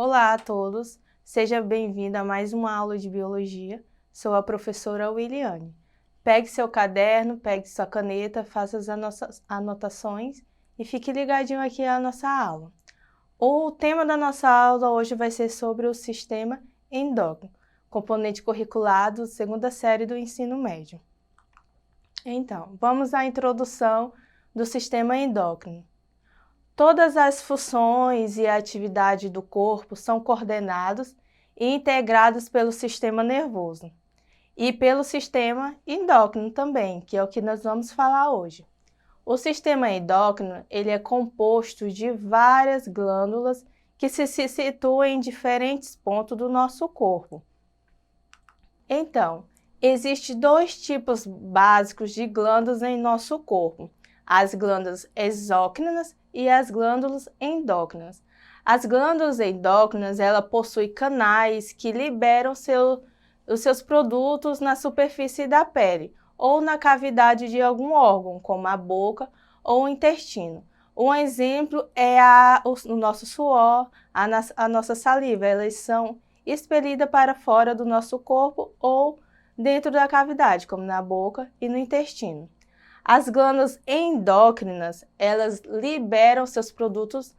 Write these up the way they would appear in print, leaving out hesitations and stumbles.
Olá a todos, seja bem-vindo a mais uma aula de Biologia. Sou a professora Williane. Pegue seu caderno, pegue sua caneta, faça as nossas anotações e fique ligadinho aqui à nossa aula. O tema da nossa aula hoje vai ser sobre o sistema endócrino, componente curricular da segunda série do ensino médio. Então, vamos à introdução do sistema endócrino. Todas as funções e atividades do corpo são coordenadas e integradas pelo sistema nervoso e pelo sistema endócrino também, que é o que nós vamos falar hoje. O sistema endócrino ele é composto de várias glândulas que se situam em diferentes pontos do nosso corpo. Então, existem dois tipos básicos de glândulas em nosso corpo: as glândulas exócrinas e as glândulas endócrinas. As glândulas endócrinas, ela possuem canais que liberam os seus produtos na superfície da pele ou na cavidade de algum órgão, como a boca ou o intestino. Um exemplo é o nosso suor, a nossa saliva. Elas são expelidas para fora do nosso corpo ou dentro da cavidade, como na boca e no intestino. As glândulas endócrinas, elas liberam seus produtos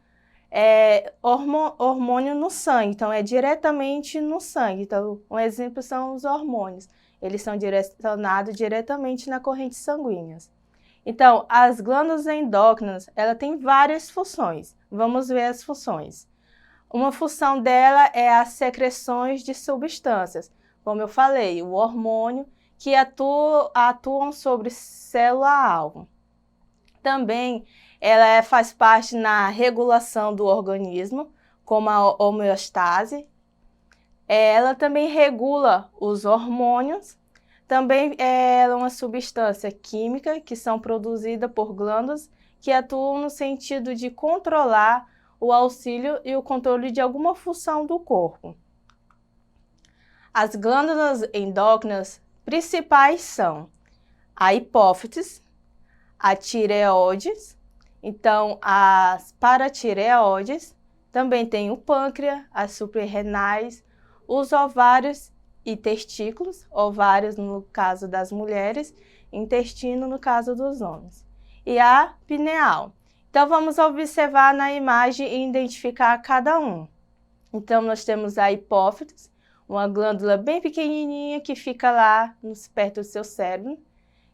hormônio no sangue, então é diretamente no sangue. Então, um exemplo são os hormônios, eles são direcionados diretamente na corrente sanguínea. Então, as glândulas endócrinas, ela tem várias funções. Vamos ver as funções. Uma função dela é as secreções de substâncias, como eu falei, o hormônio, que atuam sobre célula-alvo. Também ela faz parte na regulação do organismo, como a homeostase. Ela também regula os hormônios. Também ela é uma substância química que são produzidas por glândulas que atuam no sentido de controlar o auxílio e o controle de alguma função do corpo. As glândulas endócrinas principais são a hipófise, a tireoides, então as paratireoides, também tem o pâncreas, as suprarrenais, os ovários e testículos, ovários no caso das mulheres, intestino no caso dos homens, e a pineal. Então vamos observar na imagem e identificar cada um. Então nós temos a hipófise, uma glândula bem pequenininha que fica lá perto do seu cérebro.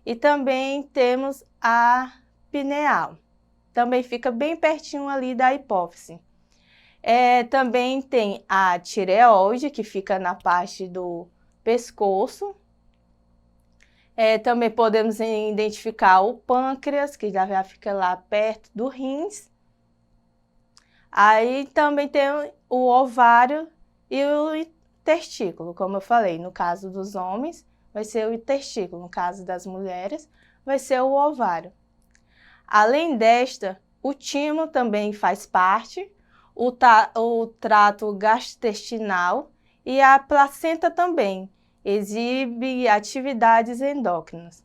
E também temos a pineal, também fica bem pertinho ali da hipófise. Também tem a tireoide, que fica na parte do pescoço. Também podemos identificar o pâncreas, que já fica lá perto do rins. Aí também tem o ovário e o testículo, como eu falei, no caso dos homens, vai ser o testículo, no caso das mulheres, vai ser o ovário. Além desta, o timo também faz parte, o trato gastrointestinal e a placenta também exibe atividades endócrinas.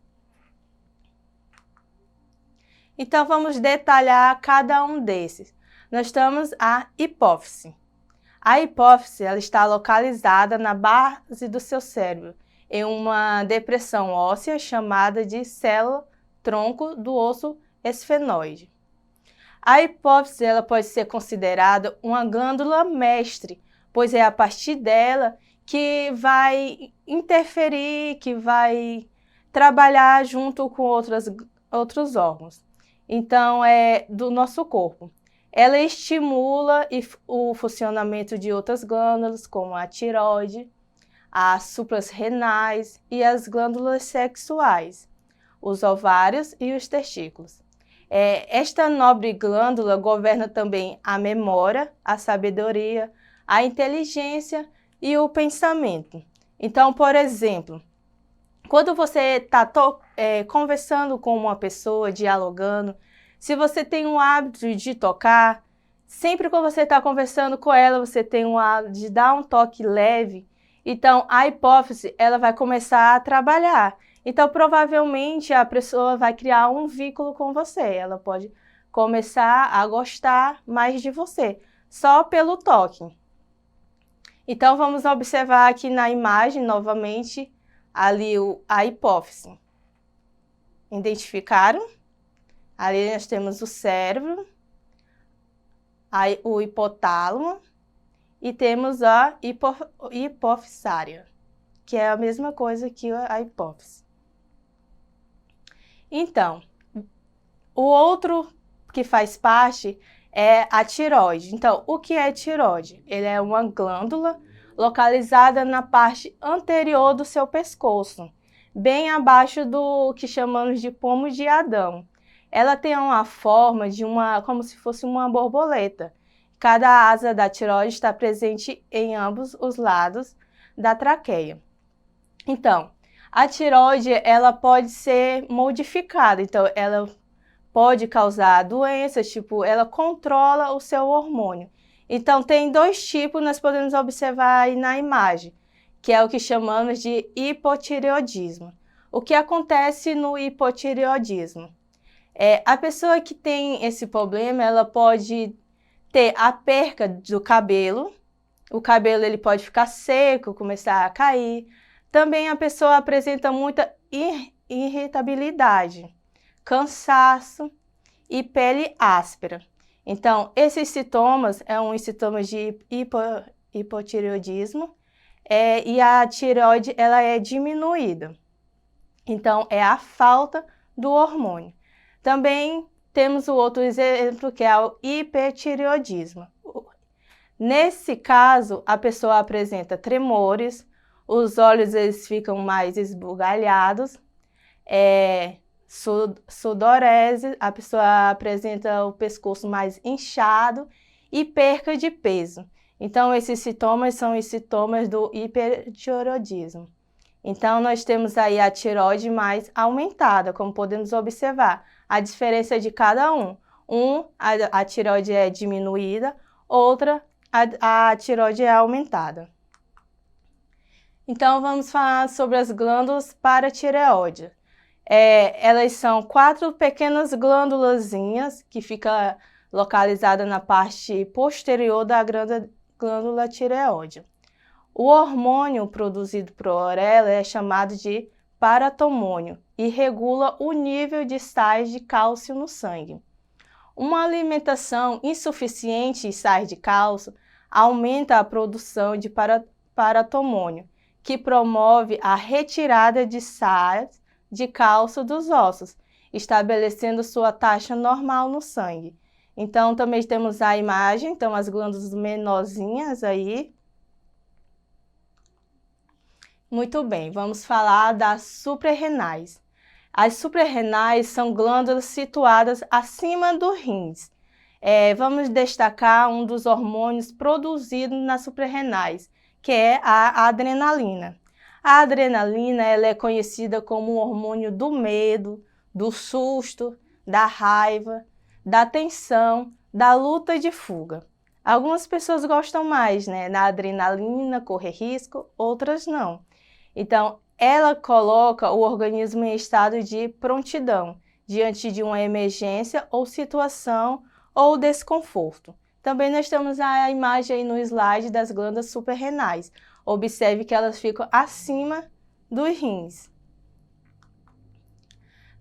Então, vamos detalhar cada um desses. Nós temos a hipófise. A hipófise ela está localizada na base do seu cérebro, em uma depressão óssea chamada de célula-tronco do osso esfenoide. A hipófise ela pode ser considerada uma glândula mestre, pois é a partir dela que vai interferir, que vai trabalhar junto com outros órgãos. Então, é do nosso corpo. Ela estimula o funcionamento de outras glândulas, como a tireoide, as suprarrenais e as glândulas sexuais, os ovários e os testículos. Esta nobre glândula governa também a memória, a sabedoria, a inteligência e o pensamento. Então, por exemplo, quando você está conversando com uma pessoa, dialogando, se você tem um hábito de tocar, sempre que você está conversando com ela, você tem um hábito de dar um toque leve, então a hipófise ela vai começar a trabalhar. Então, provavelmente, a pessoa vai criar um vínculo com você, ela pode começar a gostar mais de você, só pelo toque. Então, vamos observar aqui na imagem, novamente, ali a hipófise. Identificaram? Ali nós temos o cérebro, o hipotálamo e temos a hipofisária, que é a mesma coisa que a hipófise. Então, o outro que faz parte é a tireoide. Então, o que é tireoide? Ele é uma glândula localizada na parte anterior do seu pescoço, bem abaixo do que chamamos de pomo de Adão. Ela tem uma forma de como se fosse uma borboleta. Cada asa da tireoide está presente em ambos os lados da traqueia. Então, a tireoide, ela pode ser modificada. Então, ela pode causar doenças, tipo, ela controla o seu hormônio. Então, tem dois tipos, nós podemos observar aí na imagem, que é o que chamamos de hipotireoidismo. O que acontece no hipotireoidismo? A pessoa que tem esse problema, ela pode ter a perca do cabelo, o cabelo ele pode ficar seco, começar a cair. Também a pessoa apresenta muita irritabilidade, cansaço e pele áspera. Então, esses sintomas são sintomas de hipotireoidismo e a tireoide ela é diminuída. Então, é a falta do hormônio. Também temos o outro exemplo que é o hipertireoidismo. Nesse caso, a pessoa apresenta tremores, os olhos eles ficam mais esbugalhados, sudorese, a pessoa apresenta o pescoço mais inchado e perca de peso. Então, esses sintomas são os sintomas do hipertireoidismo. Então, nós temos aí a tireoide mais aumentada, como podemos observar. A diferença de cada um. A tireoide é diminuída, outra, a tireoide é aumentada. Então, vamos falar sobre as glândulas paratireoides. Elas são 4 pequenas glândulazinhas que ficam localizadas na parte posterior da glândula tireoide. O hormônio produzido por ela é chamado de paratomônio e regula o nível de sais de cálcio no sangue. Uma alimentação insuficiente de sais de cálcio aumenta a produção de paratomônio, que promove a retirada de sais de cálcio dos ossos, estabelecendo sua taxa normal no sangue. Então, também temos a imagem, então as glândulas menorzinhas aí. Muito bem, vamos falar das suprarrenais. As suprarrenais são glândulas situadas acima do rins. Vamos destacar um dos hormônios produzidos nas suprarrenais, que é a adrenalina. A adrenalina ela é conhecida como o hormônio do medo, do susto, da raiva, da tensão, da luta de fuga. Algumas pessoas gostam mais, da adrenalina, correr risco, outras não. Então, ela coloca o organismo em estado de prontidão, diante de uma emergência ou situação ou desconforto. Também nós temos a imagem aí no slide das glândulas suprarrenais. Observe que elas ficam acima dos rins.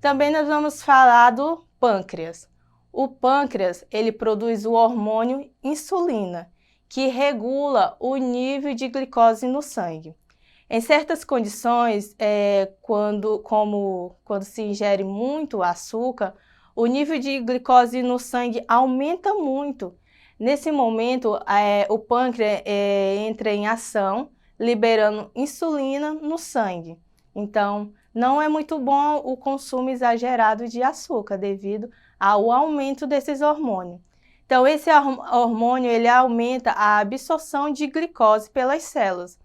Também nós vamos falar do pâncreas. O pâncreas, ele produz o hormônio insulina, que regula o nível de glicose no sangue. Em certas condições, quando se ingere muito açúcar, o nível de glicose no sangue aumenta muito. Nesse momento, o pâncreas entra em ação, liberando insulina no sangue. Então, não é muito bom o consumo exagerado de açúcar, devido ao aumento desses hormônios. Então, esse hormônio ele aumenta a absorção de glicose pelas células.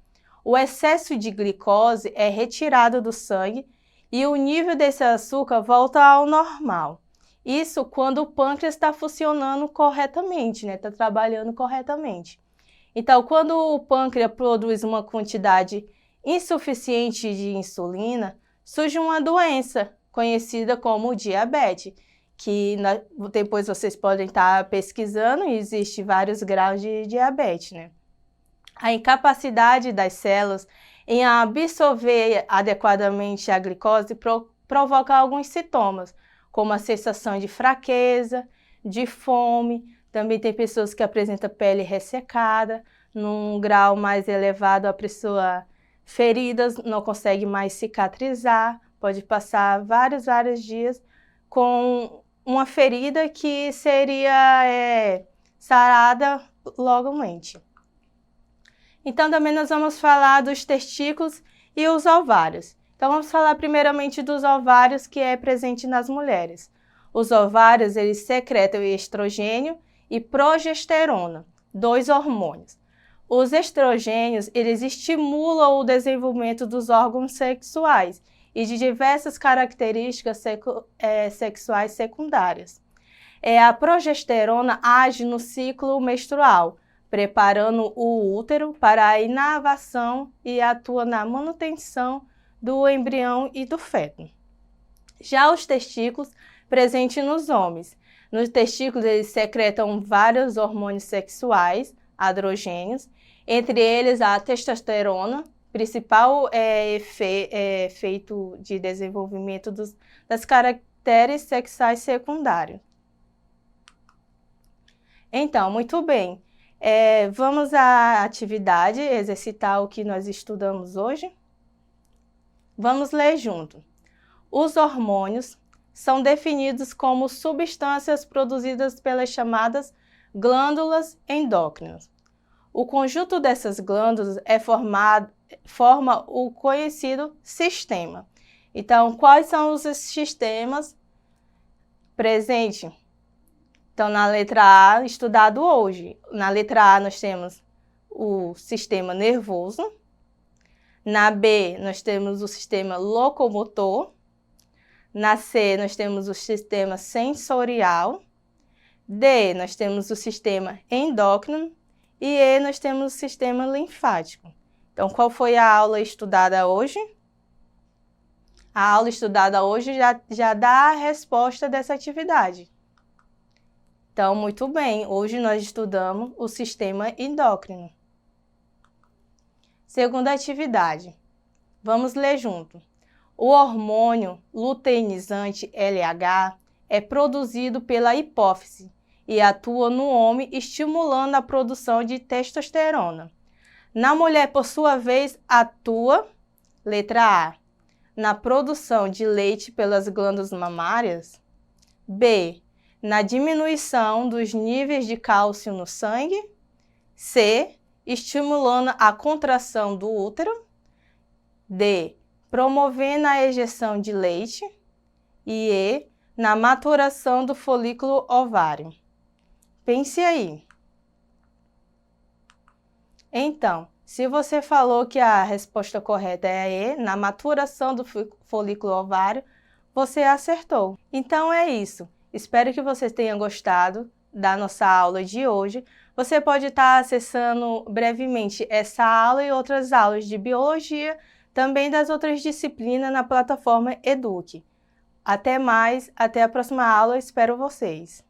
O excesso de glicose é retirado do sangue e o nível desse açúcar volta ao normal. Isso quando o pâncreas está funcionando corretamente, está trabalhando corretamente. Então, quando o pâncreas produz uma quantidade insuficiente de insulina, surge uma doença conhecida como diabetes, que depois vocês podem estar pesquisando e existem vários graus de diabetes, A incapacidade das células em absorver adequadamente a glicose provoca alguns sintomas, como a sensação de fraqueza, de fome. Também tem pessoas que apresentam pele ressecada, num grau mais elevado a pessoa feridas, não consegue mais cicatrizar, pode passar vários dias com uma ferida que seria sarada logamente. Então, também nós vamos falar dos testículos e os ovários. Então, vamos falar primeiramente dos ovários, que é presente nas mulheres. Os ovários, eles secretam estrogênio e progesterona, 2 hormônios. Os estrogênios, eles estimulam o desenvolvimento dos órgãos sexuais e de diversas características sexuais secundárias. A progesterona age no ciclo menstrual, preparando o útero para a inervação e atua na manutenção do embrião e do feto. Já os testículos, presentes nos homens. Nos testículos, eles secretam vários hormônios sexuais, androgênios, entre eles a testosterona, principal efeito de desenvolvimento das caracteres sexuais secundários. Então, muito bem. Vamos à atividade, exercitar o que nós estudamos hoje? Vamos ler junto. Os hormônios são definidos como substâncias produzidas pelas chamadas glândulas endócrinas. O conjunto dessas glândulas forma o conhecido sistema. Então, quais são os sistemas presentes? Então, na letra A, estudado hoje. Na letra A, nós temos o sistema nervoso. Na B, nós temos o sistema locomotor. Na C, nós temos o sistema sensorial. D, nós temos o sistema endócrino. E E, nós temos o sistema linfático. Então, qual foi a aula estudada hoje? A aula estudada hoje já dá a resposta dessa atividade. Então, muito bem, hoje nós estudamos o sistema endócrino. Segunda atividade, vamos ler junto. O hormônio luteinizante LH é produzido pela hipófise e atua no homem estimulando a produção de testosterona. Na mulher, por sua vez, atua, letra A, na produção de leite pelas glândulas mamárias. B, na diminuição dos níveis de cálcio no sangue. C, estimulando a contração do útero. D, promovendo a ejeção de leite. E E, na maturação do folículo ovário. Pense aí. Então, se você falou que a resposta correta é a E, na maturação do folículo ovário, você acertou. Então é isso. Espero que vocês tenham gostado da nossa aula de hoje. Você pode estar acessando brevemente essa aula e outras aulas de biologia, também das outras disciplinas na plataforma Eduque. Até mais, até a próxima aula, espero vocês.